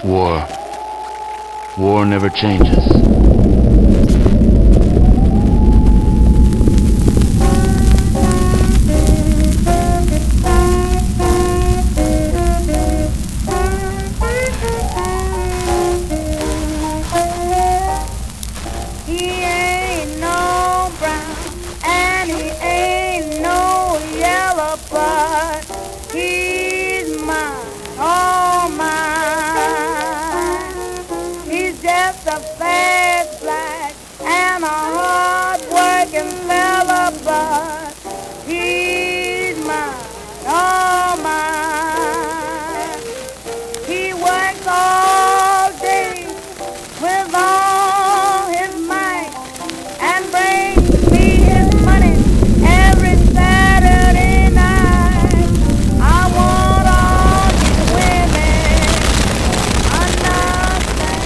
War. War never changes. He ain't no brown and he ain't no yellow, but he's mine, all mine. He's just a fast black and a hard-working fella, but he's mine, all mine. He works all day with all his might and brings me his money every Saturday night. I want all these women understand that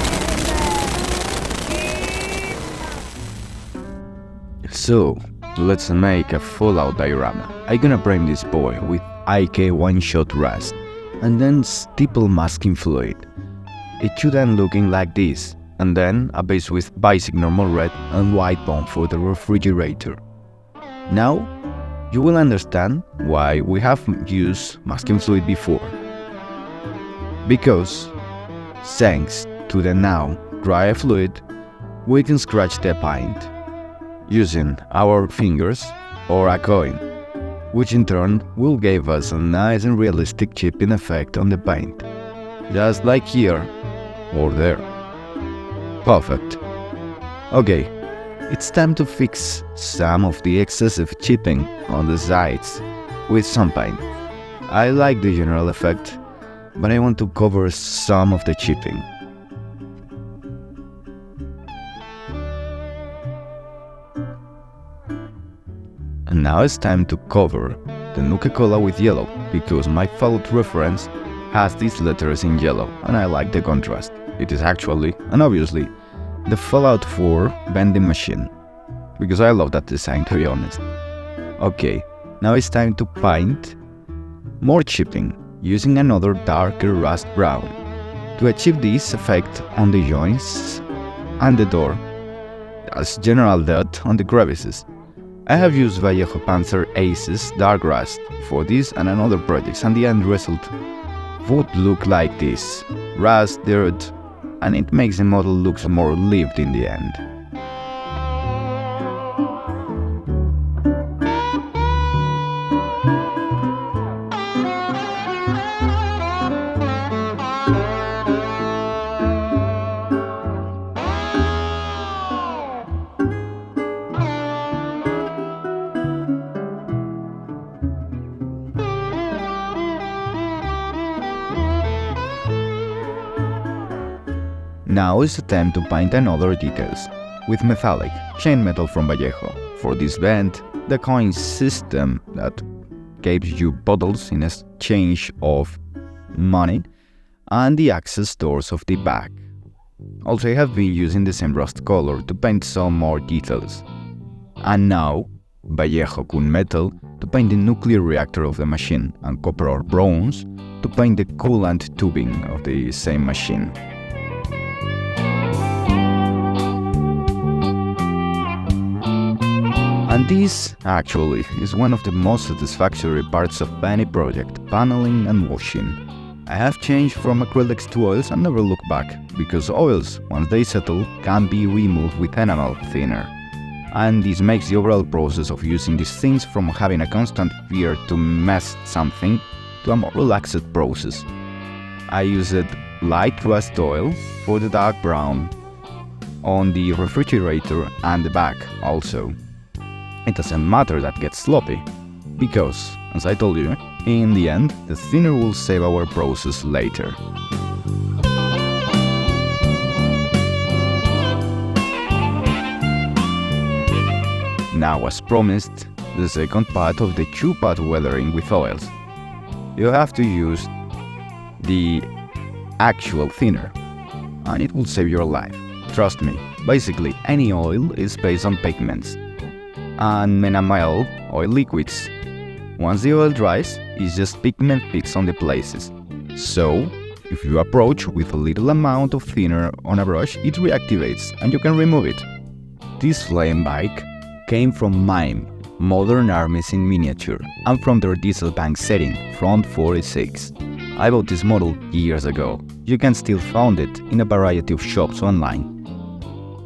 he's So, let's make a full-out diorama. I'm gonna prime this boy with IK one-shot rust, and then stipple masking fluid. It should end looking like this, and then a base with basic normal red and white bond for the refrigerator. Now, you will understand why we have used masking fluid before. Because, thanks to the now dry fluid, we can scratch the paint using our fingers or a coin, which in turn will give us a nice and realistic chipping effect on the paint, just like here or there. Perfect. Okay, it's time to fix some of the excessive chipping on the sides with some paint. I like the general effect, but I want to cover some of the chipping. And now it's time to cover the Nuka Cola with yellow, because my Fallout reference has these letters in yellow and I like the contrast. It is actually, and obviously, the Fallout 4 vending machine, because I love that design, to be honest. Okay, now it's time to paint more chipping using another darker rust brown to achieve this effect on the joints and the door, as general dot on the crevices. I have used Vallejo Panzer Ace's Dark Rust for this and another projects, and the end result would look like this: rust, dirt, and it makes the model look more lived in the end. Now is the time to paint another details with metallic chain metal from Vallejo. For this band, the coin system that gives you bottles in exchange of money, and the access doors of the back. Also, I have been using the same rust color to paint some more details. And now, Vallejo gunmetal to paint the nuclear reactor of the machine, and copper or bronze to paint the coolant tubing of the same machine. And this, actually, is one of the most satisfactory parts of any project: paneling and washing. I have changed from acrylics to oils and never looked back, because oils, once they settle, can be removed with enamel thinner. And this makes the overall process of using these things from having a constant fear to mess something to a more relaxed process. I used light rust oil for the dark brown on the refrigerator and the back also. It doesn't matter that gets sloppy, because, as I told you, in the end, the thinner will save our process later. Now, as promised, the second part of the two-part weathering with oils. You have to use the actual thinner, and it will save your life. Trust me, basically any oil is based on pigments and enamel oil liquids. Once the oil dries, it's just pigment fixed on the places. So, If you approach with a little amount of thinner on a brush, it reactivates and you can remove it. This flying bike came from MIME, Modern Armies in Miniature, and from their diesel bank setting, Front 46. I bought this model years ago. You can still find it in a variety of shops online.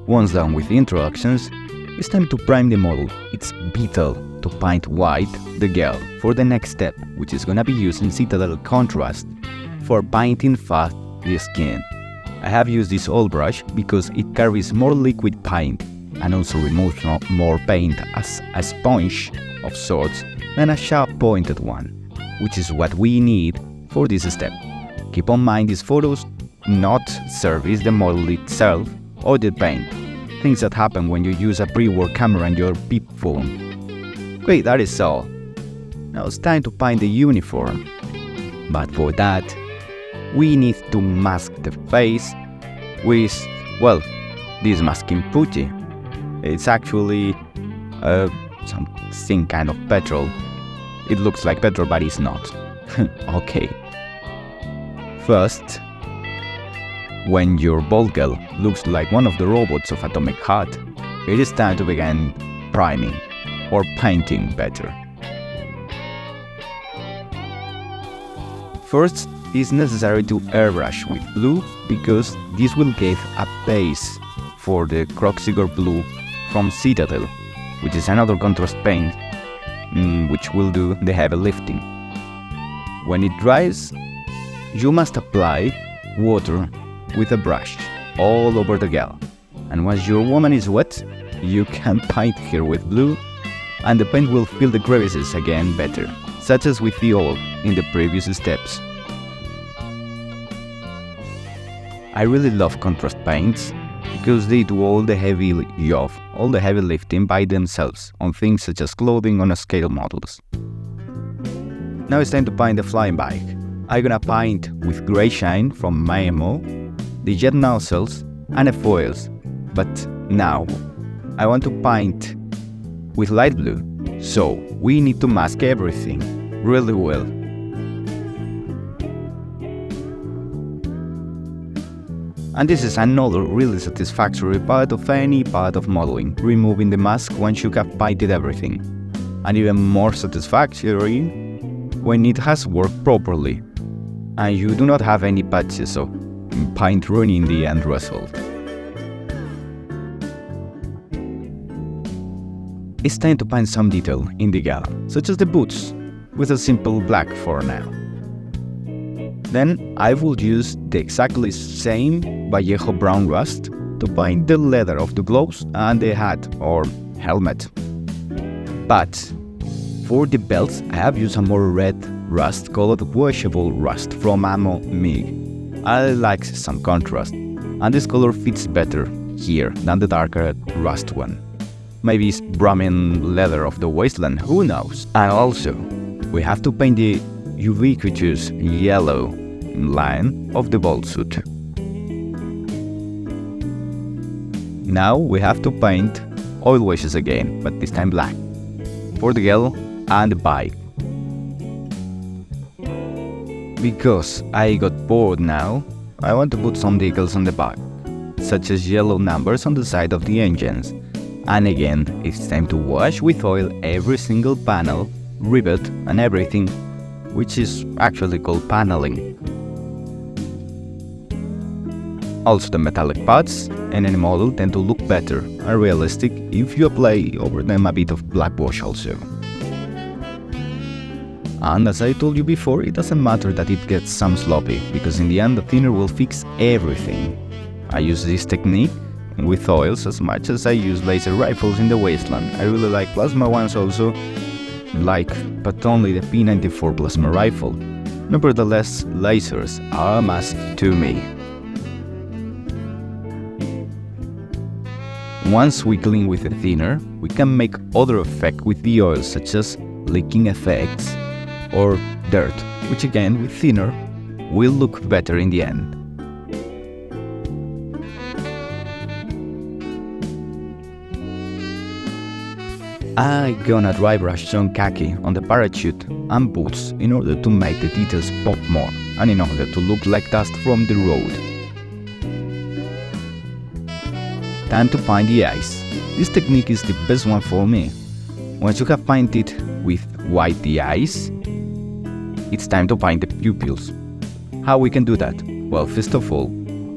Once done with the introductions, it's time to prime the model. It's vital to paint white the girl for the next step, which is gonna be using Citadel Contrast for painting fast the skin. I have used this old brush because it carries more liquid paint and also removes more paint as a sponge of sorts than a sharp-pointed one, which is what we need for this step. Keep in mind these photos not service the model itself or the paint, things that happen when you use a pre-work camera and your peep phone. Great, that is all. Now it's time to paint the uniform, but for that we need to mask the face with, well, this masking putty. It's actually some kind of petrol. It looks like petrol, but it's not. Okay. First, when your bald girl looks like one of the robots of Atomic Heart, it is time to begin priming, or painting better. First, it's necessary to airbrush with blue because this will give a base for the Croxiger blue from Citadel, which is another contrast paint which will do the heavy lifting. When it dries, you must apply water with a brush all over the girl, and once your woman is wet, you can paint her with blue and the paint will fill the crevices again better, such as with the oil in the previous steps. I really love contrast paints because they do all the heavy job, all the heavy lifting by themselves on things such as clothing on a scale models. Now it's time to paint the flying bike. I'm gonna paint with gray shine from Maemo, the jet nozzles and the foils, but now I want to paint with light blue, so we need to mask everything really well. And this is another really satisfactory part of any part of modeling, removing the mask once you have painted everything. And even more satisfactory when it has worked properly and you do not have any patches of paint ruining the end result. It's time to paint some detail in the gal, such as the boots, with a simple black for now. Then I will use the exactly same Vallejo brown rust to paint the leather of the gloves and the hat or helmet. But for the belts I have used a more red rust called washable rust from Ammo MIG. I like some contrast, and this color fits better here than the darker rust one. Maybe it's Brahmin leather of the wasteland, who knows? And also, we have to paint the ubiquitous yellow line of the ball suit. Now we have to paint oil washes again, but this time black, for the girl and the bike. Because I got bored now, I want to put some decals on the back, such as yellow numbers on the side of the engines. And again, it's time to wash with oil every single panel, rivet and everything, which is actually called paneling. Also the metallic parts in any model tend to look better and realistic if you apply over them a bit of black wash also. And as I told you before, it doesn't matter that it gets some sloppy, because in the end the thinner will fix everything. I use this technique with oils as much as I use laser rifles in the wasteland. I really like plasma ones also, but only the P94 plasma rifle. Nevertheless, lasers are a must to me. Once we clean with the thinner, we can make other effects with the oil, such as leaking effects or dirt, which again with thinner will look better in the end. I'm gonna dry brush some khaki on the parachute and boots in order to make the details pop more. and in order to look like dust from the road. Time to paint the eyes. This technique is the best one for me. Once you have painted with white the eyes, it's time to paint the pupils. How we can do that? Well, first of all,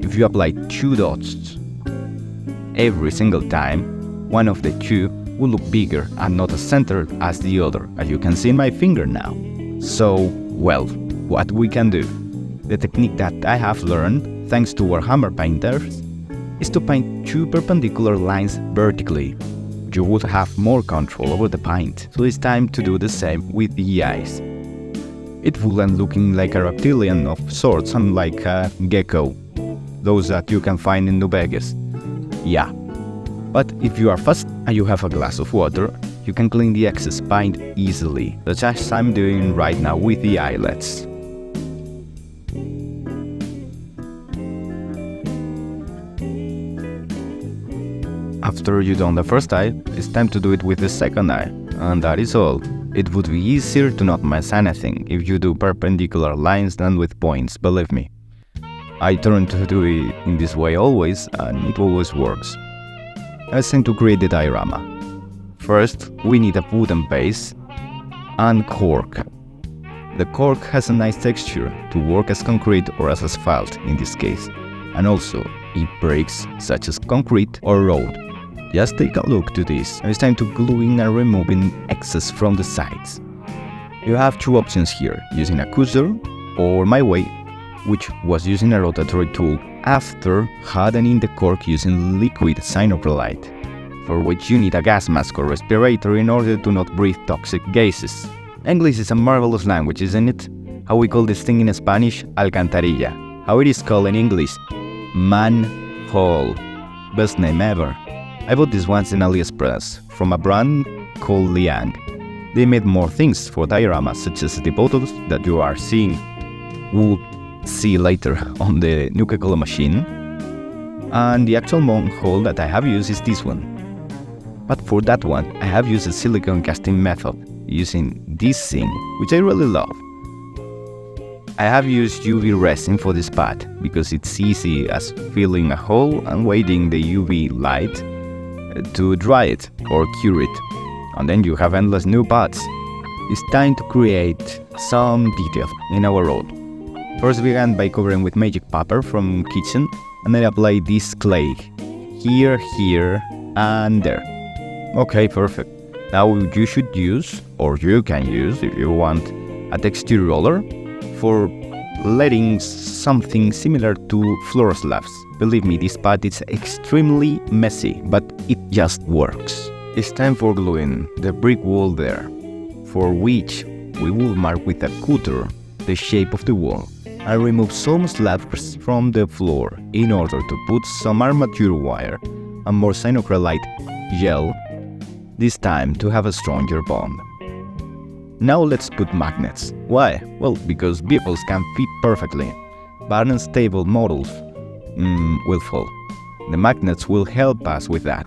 if you apply 2 dots every single time, one of the 2 will look bigger and not as centered as the other, as you can see in my finger now. So, well, what we can do? The technique that I have learned, thanks to our hammer painters, is to paint 2 perpendicular lines vertically. You would have more control over the paint, so it's time to do the same with the eyes. It will end looking like a reptilian of sorts and like a gecko, those that you can find in New Vegas. Yeah. But if you are fast and you have a glass of water, you can clean the excess paint easily, such as I'm doing right now with the eyelets. After you've done the first eye, it's time to do it with the second eye, and that is all. It would be easier to not miss anything if you do perpendicular lines than with points, believe me. I try to do it in this way always, and it always works. It's time to create the diorama. First, we need a wooden base and cork. The cork has a nice texture to work as concrete or as asphalt in this case, and also it breaks such as concrete or road. Just take a look to this, and it's time to gluing and removing excess from the sides. You have 2 options here, using a cutter or my way, which was using a rotatory tool after hardening the cork using liquid cyanoprolite, for which you need a gas mask or respirator in order to not breathe toxic gases. English is a marvelous language, isn't it? How we call this thing in Spanish, alcantarilla. How it is called in English, manhole. Best name ever. I bought this once in AliExpress from a brand called Liang. They made more things for dioramas, such as the bottles that you are seeing. We'll see later on the Nuka Cola machine. And the actual manhole that I have used is this one. But for that one, I have used a silicone casting method, using this thing, which I really love. I have used UV resin for this part, because it's easy as filling a hole and waiting the UV light to dry it or cure it. And then you have endless new parts. It's time to create some detail in our road. First we began by covering with magic paper from kitchen, and then apply this clay here, here and there. Okay, perfect. Now you should use, or you can use if you want, a texture roller for letting something similar to floor slabs. Believe me, this part is extremely messy, but it just works. It's time for gluing the brick wall there, for which we will mark with a cutter the shape of the wall and remove some slabs from the floor in order to put some armature wire and more cyanoacrylate gel, this time to have a stronger bond. Now let's put magnets. Why? Well, because vehicles can fit perfectly, but unstable models will fall. The magnets will help us with that.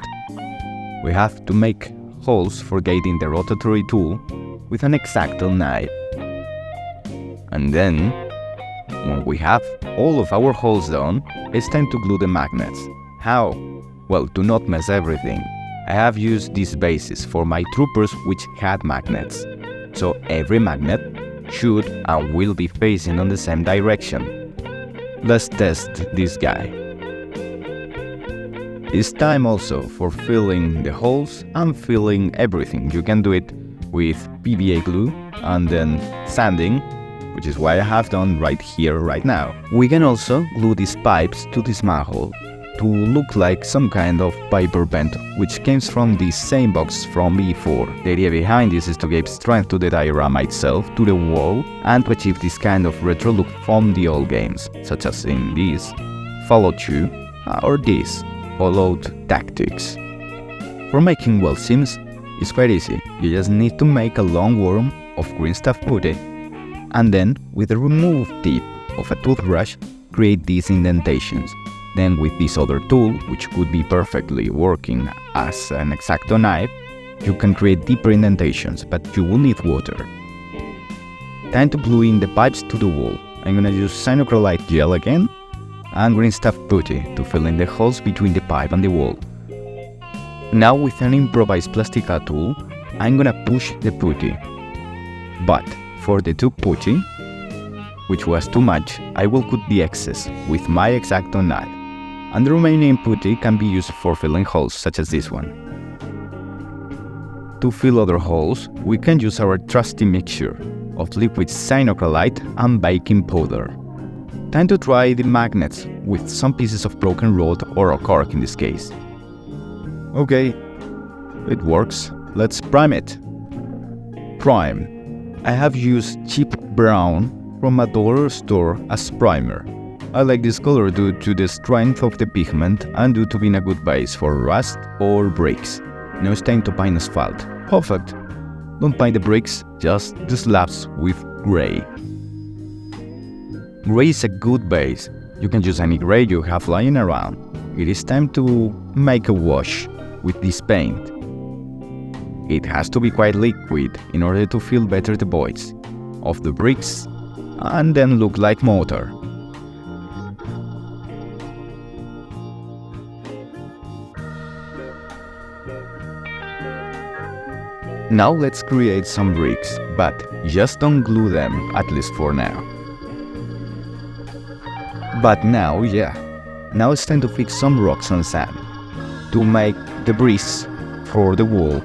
We have to make holes for guiding the rotatory tool with an X-Acto knife. And then, when we have all of our holes done, it's time to glue the magnets. How? Well, to not mess everything, I have used these bases for my troopers which had magnets. So every magnet should and will be facing on the same direction. Let's test this guy. It's time also for filling the holes and filling everything. You can do it with PVA glue and then sanding, which is what I have done right here, right now. We can also glue these pipes to this manhole to look like some kind of piper vent, which comes from the same box from before. The idea behind this is to give strength to the diorama itself, to the wall, and to achieve this kind of retro look from the old games, such as in this, Fallout 2, or this, Fallout Tactics. For making wall seams, it's quite easy. You just need to make a long worm of green stuff putty, and then with the remove tip of a toothbrush, create these indentations. Then with this other tool, which could be perfectly working as an X-Acto knife, you can create deeper indentations, but you will need water. Time to glue in the pipes to the wall. I'm gonna use cyanocrylite gel again and green stuff putty to fill in the holes between the pipe and the wall. Now with an improvised plastica tool, I'm gonna push the putty. But for the two putty, which was too much, I will cut the excess with my X-Acto knife, and the remaining putty can be used for filling holes such as this one. To fill other holes, we can use our trusty mixture of liquid cyanocrylite and baking powder. Time to try the magnets with some pieces of broken rod or a cork in this case. Okay, it works. Let's prime it. Prime. I have used cheap brown from a dollar store as primer. I like this color due to the strength of the pigment and due to being a good base for rust or bricks. Now it's time to paint asphalt. Perfect. Don't paint the bricks, just the slabs with gray. Gray is a good base. You can use any gray you have lying around. It is time to make a wash with this paint. It has to be quite liquid in order to fill better the voids of the bricks and then look like mortar. Now let's create some bricks, but just don't glue them, at least for now. But now it's time to fix some rocks and sand to make the bricks for the wall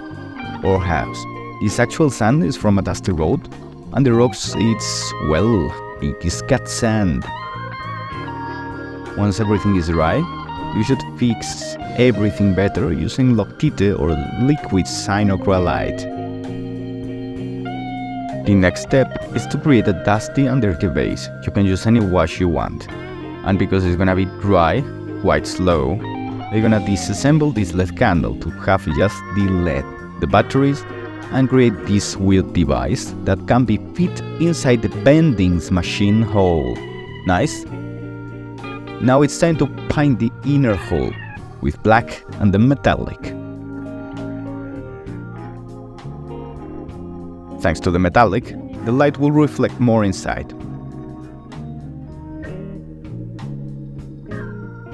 or house. This actual sand is from a dusty road, and the rocks it is cat sand. Once everything is dry, you should fix everything better using Loctite or liquid cyanocrylite. The next step is to create a dusty and dirty base. You can use any wash you want. And because it's gonna be dry, quite slow, we're gonna disassemble this LED candle to have just the LED, the batteries, and create this weird device that can be fit inside the vending machine hole. Nice? Now it's time to paint the inner hole with black and then metallic. Thanks to the metallic, the light will reflect more inside.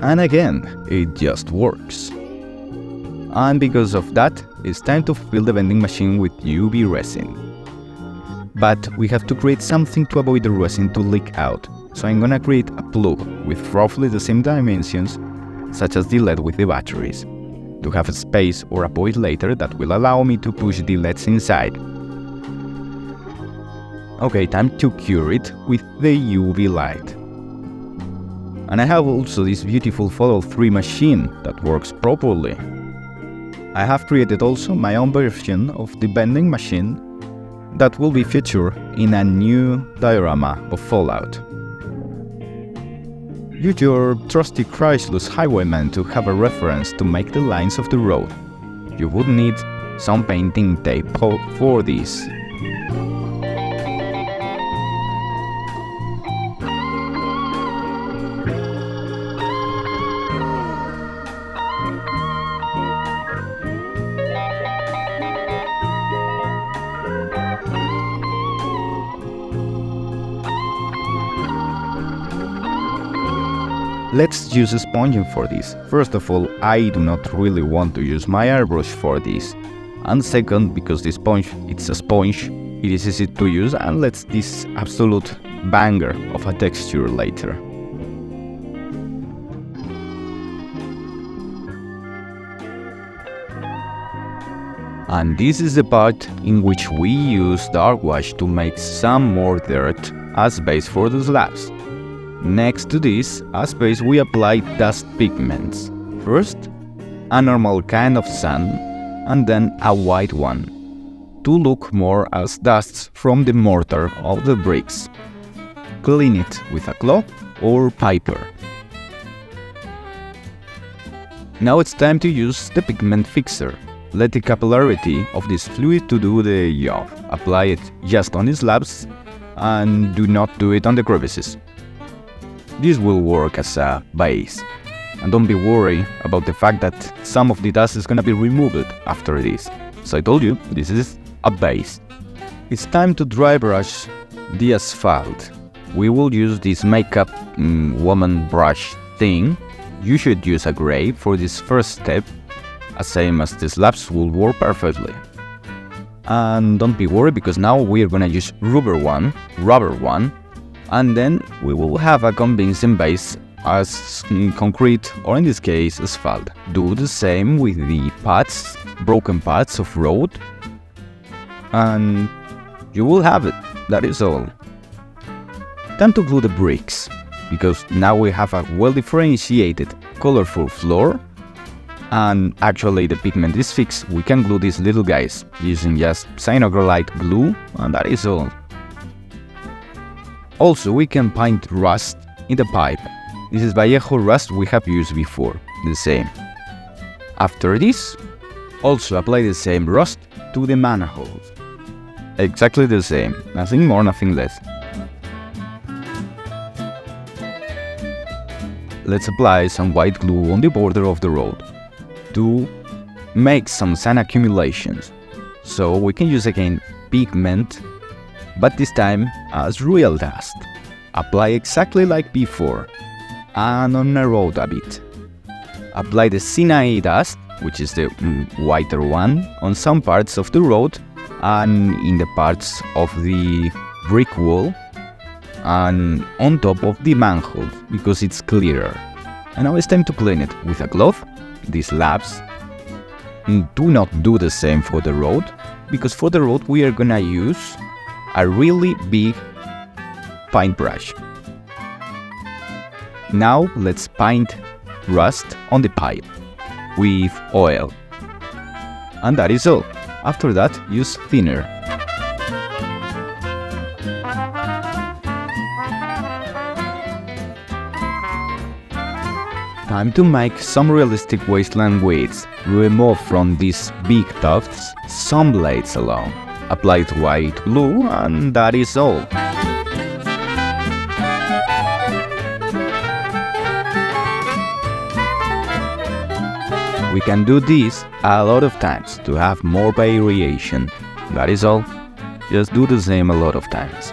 And again, it just works. And because of that, it's time to fill the vending machine with UV resin. But we have to create something to avoid the resin to leak out. So I'm gonna create a plug with roughly the same dimensions, such as the LED with the batteries, to have a space or a void later that will allow me to push the LEDs inside. Okay, time to cure it with the UV light. And I have also this beautiful Follow 3 machine that works properly. I have created also my own version of the vending machine that will be featured in a new diorama of Fallout. Use your trusty Chrysler's Highwayman to have a reference to make the lines of the road. You would need some painting tape for this. Let's use a sponging for this. First of all, I do not really want to use my airbrush for this. And second, because the sponge, it's a sponge, it is easy to use and lets this absolute banger of a texture later. And this is the part in which we use dark wash to make some more dirt as base for the slabs. Next to this, as base we apply dust pigments. First, a normal kind of sand, and then a white one, to look more as dusts from the mortar of the bricks. Clean it with a cloth or paper. Now it's time to use the pigment fixer. Let the capillarity of this fluid to do the job. Apply it just on the slabs and do not do it on the crevices. This will work as a base. And don't be worried about the fact that some of the dust is gonna be removed after this. So I told you, this is a base. It's time to dry brush the asphalt. we will use this makeup woman brush thing. You should use a gray for this first step, same as the slabs will work perfectly. And don't be worried, because now we're gonna use rubber one, and then we will have a convincing base as concrete, or in this case asphalt. Do the same with the pads, broken pads of road, and you will have it. That is all. Time to glue the bricks, because now we have a well differentiated, colorful floor, and actually the pigment is fixed. We can glue these little guys using just cyanocrylite glue, and that is all. Also, we can paint rust in the pipe. This is Vallejo rust we have used before, the same. After this, also apply the same rust to the manholes. Exactly the same, nothing more, nothing less. Let's apply some white glue on the border of the road to make some sand accumulations. So we can use again pigment, but this time as real dust. Apply exactly like before, and on the road a bit. Apply the Sinai dust, which is the whiter one, on some parts of the road and in the parts of the brick wall and on top of the manhole, because it's clearer. And now it's time to clean it with a cloth, these slabs. Do not do the same for the road, because for the road we are gonna use a really big paintbrush. Now let's paint rust on the pipe with oil. And that is all. After that, use thinner. Time to make some realistic wasteland weeds. Remove from these big tufts some blades alone. Apply white glue, and that is all. We can do this a lot of times to have more variation. That is all. Just do the same a lot of times.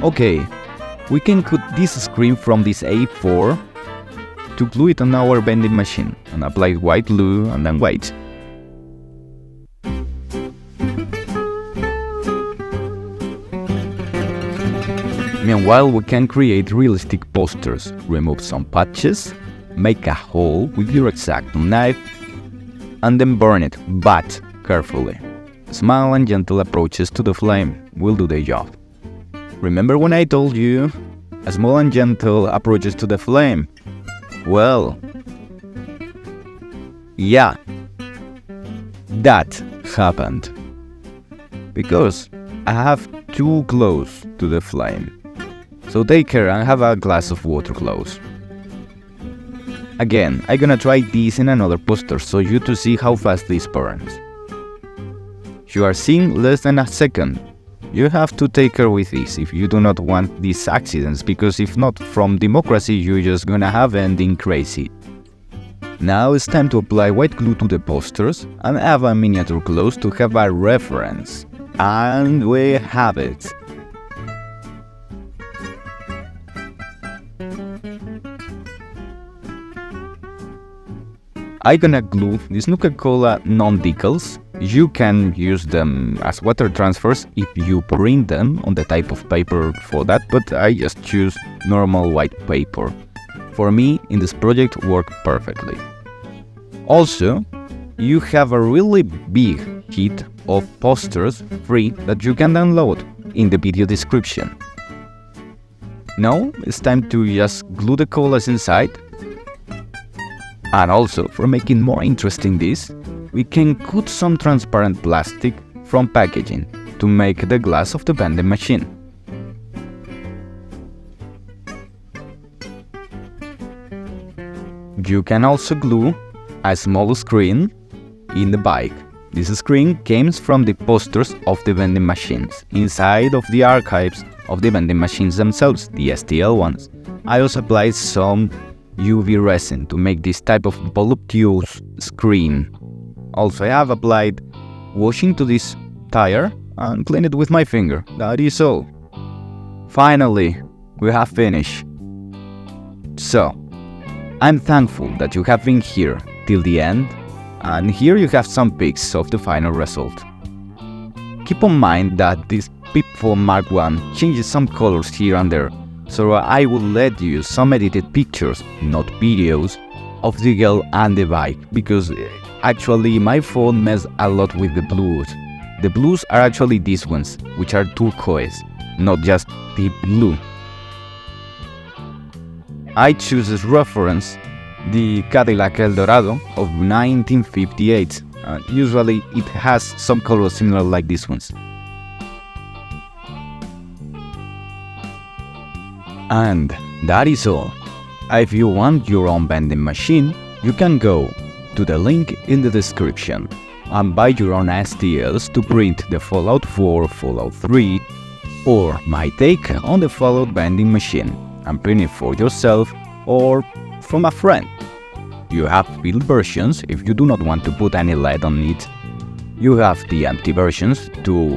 Okay, we can cut this screen from this A4 to glue it on our vending machine and apply white glue and then wait. Meanwhile, we can create realistic posters, remove some patches, make a hole with your X-Acto knife, and then burn it, but carefully. Small and gentle approaches to the flame will do the job. Remember when I told you, a small and gentle approaches to the flame? Well, yeah, that happened. Because I have too close to the flame. So take care and have a glass of water close. Again, I'm gonna try this in another poster so you to see how fast this burns. You are seeing less than a second. You have to take care with this if you do not want these accidents, because if not, from democracy you're just gonna have ending crazy. Now it's time to apply white glue to the posters and have a miniature close to have a reference. And we have it. I'm gonna glue these Nuka Cola non-decals. You can use them as water transfers if you print them on the type of paper for that, but I just choose normal white paper. For me, in this project, worked perfectly. Also, you have a really big kit of posters free that you can download in the video description. Now it's time to just glue the colas inside. And also, for making more interesting this, we can cut some transparent plastic from packaging to make the glass of the vending machine. You can also glue a small screen in the bike. This screen comes from the posters of the vending machines, inside of the archives of the vending machines themselves, the STL ones. I also applied some UV resin to make this type of voluptuous screen. Also, I have applied wash into this tire and clean it with my finger. That is all. Finally, we have finished. So, I'm thankful that you have been here till the end, and here you have some pics of the final result. Keep in mind that this Pitfall Mark I changes some colors here and there, so I will let you some edited pictures, not videos, of the girl and the bike, because actually my phone messed a lot with the blues. The blues are actually these ones, which are turquoise, not just deep blue. I choose as reference the Cadillac Eldorado of 1958. Usually it has some colors similar like these ones. And that is all. If you want your own vending machine, you can go to the link in the description and buy your own STLs to print the Fallout 4, Fallout 3, or my take on the Fallout vending machine and print it for yourself or from a friend. You have filled versions if you do not want to put any LED on it. You have the empty versions to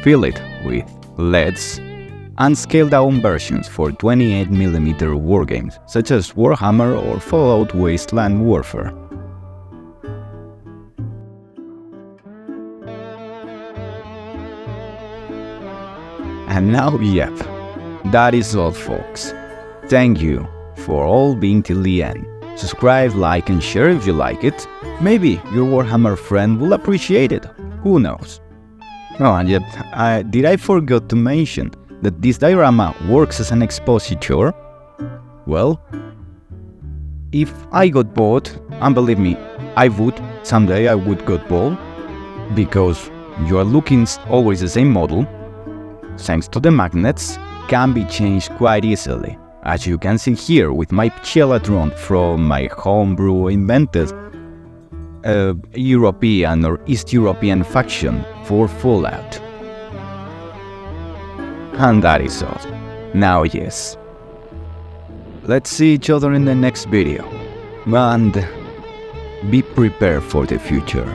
fill it with LEDs, and scaled down versions for 28mm wargames such as Warhammer or Fallout Wasteland Warfare. And now, yep, that is all folks. Thank you for all being till the end. Subscribe, like and share if you like it. Maybe your Warhammer friend will appreciate it, who knows. Oh, and yet, did I forget to mention that this diorama works as an expositor? Well, if I got bored, and believe me, I would, someday I would get bored, because you are looking always the same model, thanks to the magnets, can be changed quite easily. As you can see here with my Chelatron from my homebrew invented European or East European faction for Fallout. And that is all. Now yes, let's see each other in the next video, and be prepared for the future.